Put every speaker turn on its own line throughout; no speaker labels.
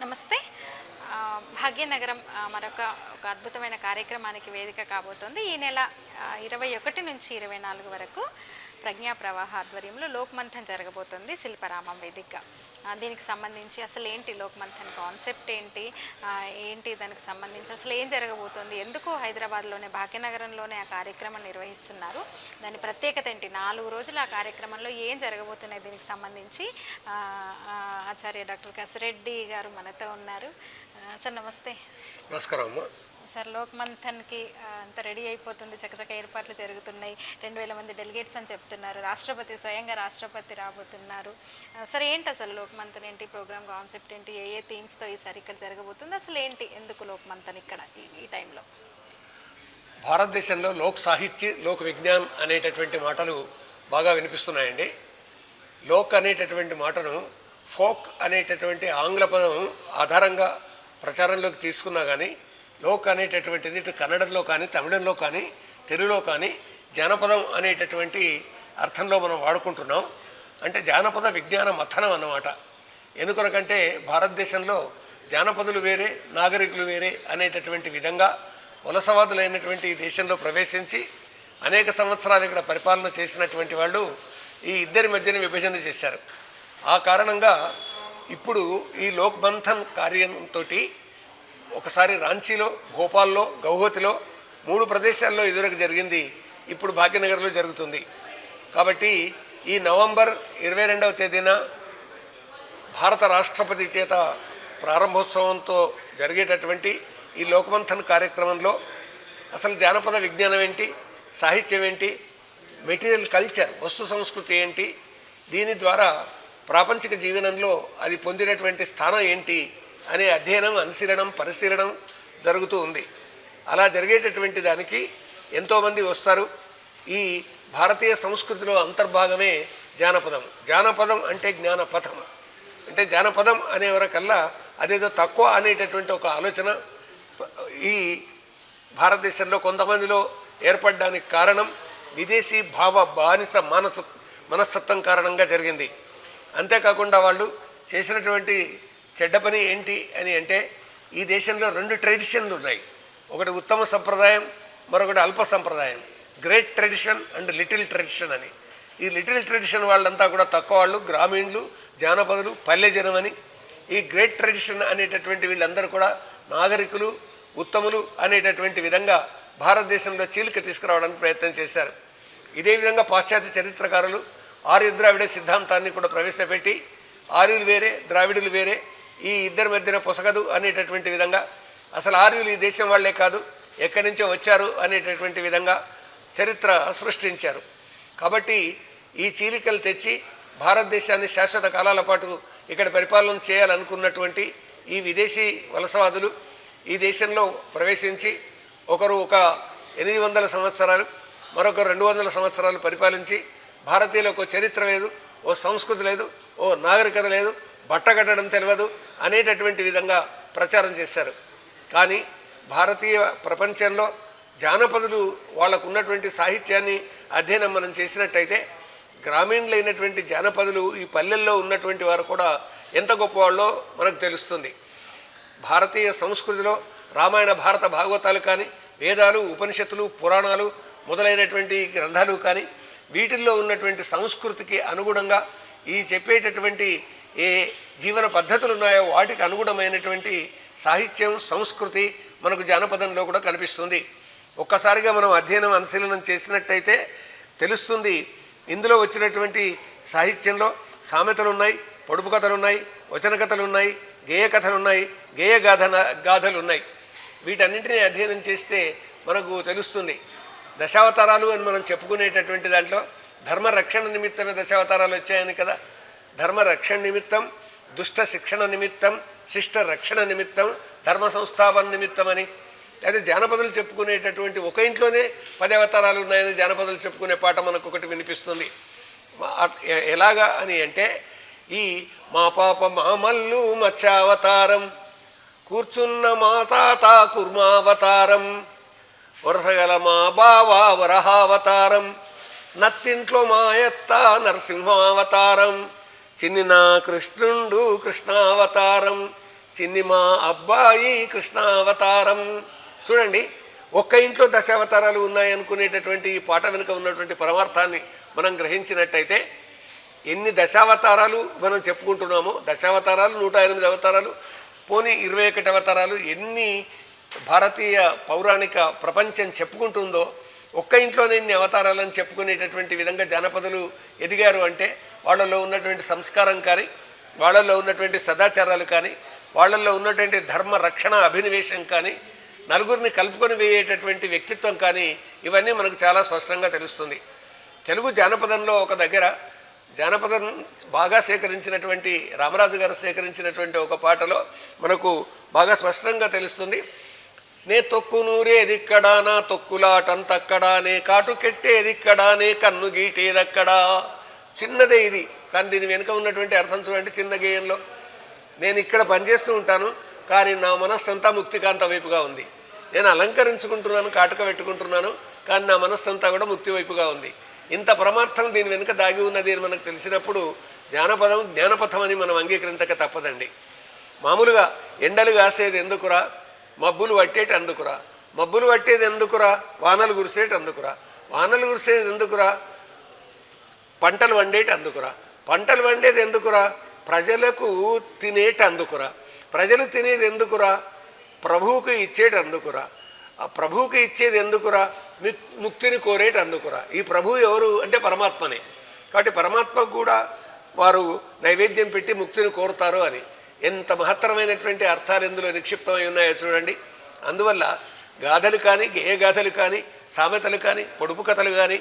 నమస్తే. భాగ్యనగరం మరొక అద్భుతమైన కార్యక్రమానికి వేదిక కాబోతోంది. ఈ నెల 21 నుంచి 24 వరకు ప్రజ్ఞా ప్రవాహ ఆధ్వర్యంలో లోక్మంథన్ జరగబోతుంది శిల్పరామం వేదికగా. దీనికి సంబంధించి అసలు ఏంటి లోక్మంథన్ కాన్సెప్ట్ ఏంటి, దానికి సంబంధించి అసలు ఏం జరగబోతుంది, ఎందుకు హైదరాబాద్లోనే భాగ్యనగరంలోనే ఆ కార్యక్రమం నిర్వహిస్తున్నారు, దాని ప్రత్యేకత ఏంటి, 4 రోజుల ఆ కార్యక్రమంలో ఏం జరగబోతున్నాయి, దీనికి సంబంధించి ఆచార్య డాక్టర్ కసిరెడ్డి గారు మనతో ఉన్నారు. సార్ నమస్తే.
నమస్కారం అమ్మ.
సార్, లోక్మంథన్కి అంత రెడీ అయిపోతుంది, చకచక ఏర్పాట్లు జరుగుతున్నాయి, 2000 మంది డెలిగేట్స్ అని చెప్తున్నారు, స్వయంగా రాష్ట్రపతి రాబోతున్నారు. సార్ ఏంటి అసలు లోక్మంథన్ ఏంటి, ప్రోగ్రామ్ కాన్సెప్ట్ ఏంటి, ఏ థీమ్స్తో ఈసారి ఇక్కడ జరగబోతుంది, అసలు ఏంటి, ఎందుకు లోక్మంథన్ ఇక్కడ ఈ టైంలో?
భారతదేశంలో లోక్ సాహిత్య, లోక్ విజ్ఞాన్ అనేటటువంటి మాటలు బాగా వినిపిస్తున్నాయండి. లోక్ అనేటటువంటి మాటను ఫోక్ అనేటటువంటి ఆంగ్ల పదం ఆధారంగా ప్రచారంలోకి తీసుకున్నా కానీ లోక్ అనేటటువంటిది ఇటు కన్నడంలో కానీ, తమిళంలో కానీ, తెలుగులో కానీ జానపదం అనేటటువంటి అర్థంలో మనం వాడుకుంటున్నాం. అంటే జానపద విజ్ఞాన మథనం అన్నమాట. ఎందుకొనకంటే భారతదేశంలో జానపదులు వేరే, నాగరికులు వేరే అనేటటువంటి విధంగా వలసవాదులైనటువంటి ఈ దేశంలో ప్రవేశించి అనేక సంవత్సరాలు ఇక్కడ పరిపాలన చేసినటువంటి వాళ్ళు ఈ ఇద్దరి మధ్యన విభజన చేశారు. ఆ కారణంగా ఇప్పుడు ఈ లోక్మంథన్ కార్యంతో ఒకసారి రాంచీలో, భోపాల్లో, గౌహతిలో 3 ప్రదేశాల్లో ఇదివరకు జరిగింది, ఇప్పుడు భాగ్యనగర్లో జరుగుతుంది. కాబట్టి ఈ నవంబర్ 22వ తేదీన భారత రాష్ట్రపతి చేత ప్రారంభోత్సవంతో జరిగేటటువంటి ఈ లోక్మంథన్ కార్యక్రమంలో అసలు జానపద విజ్ఞానం ఏంటి, సాహిత్యం ఏంటి, మెటీరియల్ కల్చర్, వస్తు సంస్కృతి ఏంటి, దీని ద్వారా ప్రాపంచిక జీవనంలో అది పొందినటువంటి స్థానం ఏంటి అనే అధ్యయనం, అనుశీలనం, పరిశీలనం జరుగుతూ ఉంది. అలా జరిగేటటువంటి దానికి ఎంతోమంది వస్తారు. ఈ భారతీయ సంస్కృతిలో అంతర్భాగమే జానపదం. జానపదం అంటే జ్ఞానపథం. అంటే జానపదం అనేవరకల్లా అదేదో తక్కువ అనేటటువంటి ఒక ఆలోచన ఈ భారతదేశంలో కొంతమందిలో ఏర్పడడానికి కారణం విదేశీ భావ బానిస మనస్తత్వం కారణంగా జరిగింది. అంతేకాకుండా వాళ్ళు చేసినటువంటి చెడ్డ పని ఏంటి అని అంటే, ఈ దేశంలో 2 ట్రెడిషన్లు ఉన్నాయి. ఒకటి ఉత్తమ సంప్రదాయం, మరొకటి అల్ప సంప్రదాయం. Great tradition and little tradition అని. ఈ లిటిల్ ట్రెడిషన్ వాళ్ళంతా కూడా తక్కువ వాళ్ళు, గ్రామీణులు, జానపదులు, పల్లె జనం అని. ఈ గ్రేట్ ట్రెడిషన్ అనేటటువంటి వీళ్ళందరూ కూడా నాగరికులు, ఉత్తములు అనేటటువంటి విధంగా భారతదేశంలో చీలిక తీసుకురావడానికి ప్రయత్నం చేశారు. ఇదే విధంగా పాశ్చాత్య చరిత్రకారులు ఆర్య ద్రావిడ సిద్ధాంతాన్ని కూడా ప్రవేశపెట్టి ఆర్యులు వేరే, ద్రావిడులు వేరే, ఈ ఇద్దరి మధ్యన పొసగదు అనేటటువంటి విధంగా, అసలు ఆర్యులు ఈ దేశం వాళ్లే కాదు, ఎక్కడి నుంచో వచ్చారు అనేటటువంటి విధంగా చరిత్ర సృష్టించారు. కాబట్టి ఈ చీలికలు తెచ్చి భారతదేశాన్ని శాశ్వత కాలాల పాటు ఇక్కడ పరిపాలన చేయాలనుకున్నటువంటి ఈ విదేశీ వలసవాదులు ఈ దేశంలో ప్రవేశించి ఒకరు ఒక 800 సంవత్సరాలు, మరొకరు 200 సంవత్సరాలు పరిపాలించి భారతీయులకు చరిత్ర లేదు, ఓ సంస్కృతి లేదు, ఓ నాగరికత లేదు, బట్ట కట్టడం తెలియదు అనేటటువంటి విధంగా ప్రచారం చేశారు. కానీ భారతీయ ప్రపంచంలో జానపదులు వాళ్ళకు ఉన్నటువంటి సాహిత్యాన్ని అధ్యయనం మనం చేసినట్టయితే గ్రామీణులైనటువంటి జానపదులు ఈ పల్లెల్లో ఉన్నటువంటి వారు కూడా ఎంత గొప్పవాళ్ళో మనకు తెలుస్తుంది. భారతీయ సంస్కృతిలో రామాయణ, భారత భాగవతాలు కానీ, వేదాలు, ఉపనిషత్తులు, పురాణాలు మొదలైనటువంటి గ్రంథాలు కానీ, వీటిల్లో ఉన్నటువంటి సంస్కృతికి అనుగుణంగా ఈ చెప్పేటటువంటి ఏ జీవన పద్ధతులు ఉన్నాయో వాటికి అనుగుణమైనటువంటి సాహిత్యం, సంస్కృతి మనకు జానపదంలో కూడా కనిపిస్తుంది. ఒక్కసారిగా మనం అధ్యయనం, అనుశీలనం చేసినట్టయితే తెలుస్తుంది. ఇందులో వచ్చినటువంటి సాహిత్యంలో సామెతలు ఉన్నాయి, పొడుపు కథలు ఉన్నాయి, వచన కథలు ఉన్నాయి, గేయ కథలు ఉన్నాయి, గాథలు ఉన్నాయి. వీటన్నింటినీ అధ్యయనం చేస్తే మనకు తెలుస్తుంది. దశావతారాలు అని మనం చెప్పుకునేటటువంటి దాంట్లో ధర్మ రక్షణ నిమిత్తమే దశావతారాలు వచ్చాయని కదా. ధర్మ రక్షణ నిమిత్తం, దుష్ట శిక్షణ నిమిత్తం, శిష్ట రక్షణ నిమిత్తం, ధర్మ సంస్థాపన నిమిత్తం అని. అయితే జానపదులు చెప్పుకునేటటువంటి ఒక ఇంట్లోనే 10 అవతారాలు ఉన్నాయని జానపదులు చెప్పుకునే పాట మనకు ఒకటి వినిపిస్తుంది. ఎలాగా అని అంటే, ఈ మా పాప మామల్లు మత్స్యావతారం, కూర్చున్న మా తాత కుర్మావతారం, వరసగల మా బావా వరహావతారం, నత్తింట్లో మాయత్త నరసింహావతారం, చిన్ని నా కృష్ణుండు కృష్ణావతారం, చిన్ని మా అబ్బాయి కృష్ణావతారం. చూడండి, ఒక్క ఇంట్లో దశావతారాలు ఉన్నాయనుకునేటటువంటి ఈ పాట వెనుక ఉన్నటువంటి పరమార్థాన్ని మనం గ్రహించినట్టయితే ఎన్ని దశావతారాలు మనం చెప్పుకుంటున్నామో, దశావతారాలు 108 అవతారాలు, పోనీ 21 అవతారాలు, ఎన్ని భారతీయ పౌరాణిక ప్రపంచం చెప్పుకుంటుందో, ఒక్క ఇంట్లోనే ఇన్ని అవతారాలను చెప్పుకునేటటువంటి విధంగా జానపదులు ఎదిగారు అంటే వాళ్ళల్లో ఉన్నటువంటి సంస్కారం కానీ, వాళ్ళల్లో ఉన్నటువంటి సదాచారాలు కానీ, వాళ్ళల్లో ఉన్నటువంటి ధర్మ రక్షణ అభినివేశం కానీ, నలుగురిని కలుపుకొని వేయేటటువంటి వ్యక్తిత్వం కానీ, ఇవన్నీ మనకు చాలా స్పష్టంగా తెలుస్తుంది. తెలుగు జానపదంలో ఒక దగ్గర జానపదం బాగా సేకరించినటువంటి రామరాజు గారు సేకరించినటువంటి ఒక పాటలో మనకు బాగా స్పష్టంగా తెలుస్తుంది. నే తొక్కు నూరేదిక్కడా, నా తొక్కులాటంతక్కడా, నే కాటు కెట్టేదిక్కడా, నే కన్ను గీటేదక్కడా. చిన్నదే ఇది, కానీ దీని వెనుక ఉన్నటువంటి అర్థం చూడండి. చిన్న గేయంలో నేను ఇక్కడ పనిచేస్తూ ఉంటాను, కానీ నా మనస్సంతా ముక్తికాంత వైపుగా ఉంది. నేను అలంకరించుకుంటున్నాను, కాటుక పెట్టుకుంటున్నాను, కానీ నా మనస్సంతా కూడా ముక్తి వైపుగా ఉంది. ఇంత పరమార్థం దీని వెనుక దాగి ఉన్నది అని మనకు తెలిసినప్పుడు జానపదం జ్ఞానపథం అని మనం అంగీకరించక తప్పదండి. మామూలుగా ఎండలు కాసేది ఎందుకురా, మబ్బులు పట్టేటి అందుకురా, మబ్బులు పట్టేది ఎందుకురా, వానలు కురిసేటి అందుకురా, వానలు కురిసేది ఎందుకురా, పంటలు వండేటి అందుకురా, పంటలు వండేది ఎందుకురా, ప్రజలకు తినేటి అందుకురా, ప్రజలు తినేది ఎందుకురా, ప్రభువుకు ఇచ్చేటి అందుకురా, ఆ ప్రభువుకి ఇచ్చేది ఎందుకురా, ముక్తిని కోరేటి అందుకురా. ఈ ప్రభువు ఎవరు అంటే పరమాత్మనే. కాబట్టి పరమాత్మకు కూడా వారు నైవేద్యం పెట్టి ముక్తిని కోరుతారు అని ఎంత మహత్తరమైనటువంటి అర్థాలు ఇందులో నిక్షిప్తమై ఉన్నాయో చూడండి. అందువల్ల గాథలు కానీ, గేయగాథలు కానీ, సామెతలు కానీ, పొడుపు కథలు కానీ,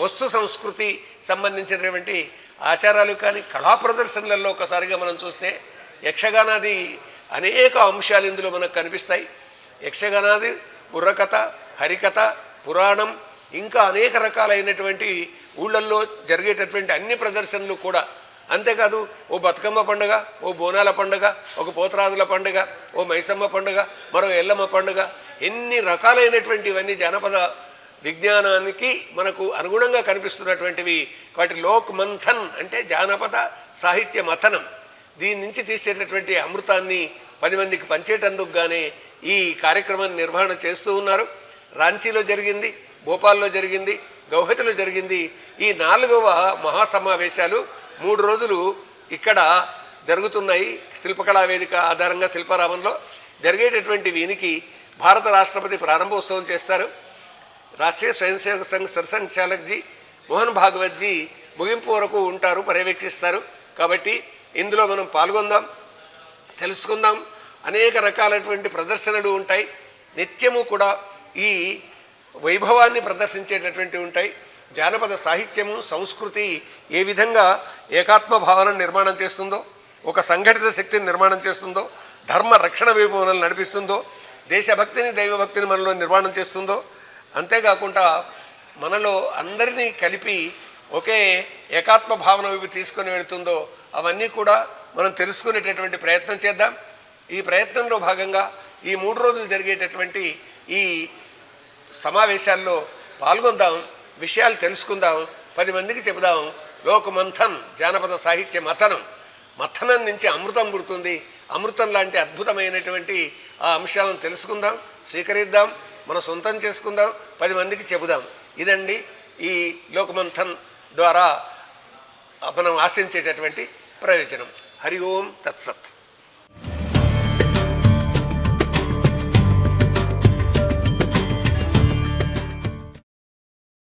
వస్తు సంస్కృతి సంబంధించినటువంటి ఆచారాలు కానీ, కళా ప్రదర్శనలలో ఒకసారిగా మనం చూస్తే యక్షగానాది అనేక అంశాలు ఇందులో మనకు కనిపిస్తాయి. యక్షగానాది, బుర్రకథ, హరికథ, పురాణం, ఇంకా అనేక రకాలైనటువంటి ఊళ్ళల్లో జరిగేటటువంటి అన్ని ప్రదర్శనలు కూడా. అంతేకాదు ఓ బతుకమ్మ పండుగ, ఓ బోనాల పండుగ, ఒక పోతరాజుల పండుగ, ఓ మైసమ్మ పండుగ, మరో ఎల్లమ్మ పండుగ, ఎన్ని రకాలైనటువంటి ఇవన్నీ జానపద విజ్ఞానానికి మనకు అనుగుణంగా కనిపిస్తున్నటువంటివి. వాటి లోక్ మంథన్ అంటే జానపద సాహిత్య మథనం. దీని నుంచి తీసేటటువంటి అమృతాన్ని 10 మందికి పంచేటందుకు గానే ఈ కార్యక్రమాన్ని నిర్వహణ చేస్తూ ఉన్నారు. రాంచీలో జరిగింది, భోపాల్లో జరిగింది, గౌహతిలో జరిగింది. ఈ 4వ మహాసమావేశాలు 3 రోజులు ఇక్కడ జరుగుతున్నాయి. శిల్పకళా వేదిక ఆధారంగా శిల్పారామంలో జరిగేటటువంటి వీనికి భారత రాష్ట్రపతి ప్రారంభోత్సవం చేస్తారు. రాష్ట్రీయ స్వయం సేవక సంఘ్ సర్సంచాలక్జీ మోహన్ భాగవత్జీ ముగింపు వరకు ఉంటారు, పర్యవేక్షిస్తారు. కాబట్టి ఇందులో మనం పాల్గొందాం, తెలుసుకుందాం. అనేక రకాలైనటువంటి ప్రదర్శనలు ఉంటాయి. నిత్యము కూడా ఈ వైభవాన్ని ప్రదర్శించేటటువంటి ఉంటాయి. జానపద సాహిత్యము, సంస్కృతి ఏ విధంగా ఏకాత్మ భావనను నిర్మాణం చేస్తుందో, ఒక సంఘటిత శక్తిని నిర్మాణం చేస్తుందో, ధర్మ రక్షణ వైపు మనల్ని నడిపిస్తుందో, దేశభక్తిని, దైవభక్తిని మనలో నిర్మాణం చేస్తుందో, అంతేకాకుండా మనలో అందరినీ కలిపి ఒకే ఏకాత్మ భావన వైపు తీసుకొని వెళుతుందో, అవన్నీ కూడా మనం తెలుసుకునేటటువంటి ప్రయత్నం చేద్దాం. ఈ ప్రయత్నంలో భాగంగా ఈ 3 రోజులు జరిగేటటువంటి ఈ సమావేశాల్లో పాల్గొందాం, విషయాలు తెలుసుకుందాం, 10 మందికి చెబుదాం. లోకమంథన్ జానపద సాహిత్య మథనం, మథనం నుంచి అమృతం పుడుతుంది. అమృతం లాంటి అద్భుతమైనటువంటి ఆ అంశాలను తెలుసుకుందాం, స్వీకరిద్దాం, మనం సొంతం చేసుకుందాం, 10 మందికి చెబుదాం. ఇదండి ఈ లోకమంథన్ ద్వారా మనం ఆశించేటటువంటి ప్రయోజనం. హరి ఓం తత్సత్.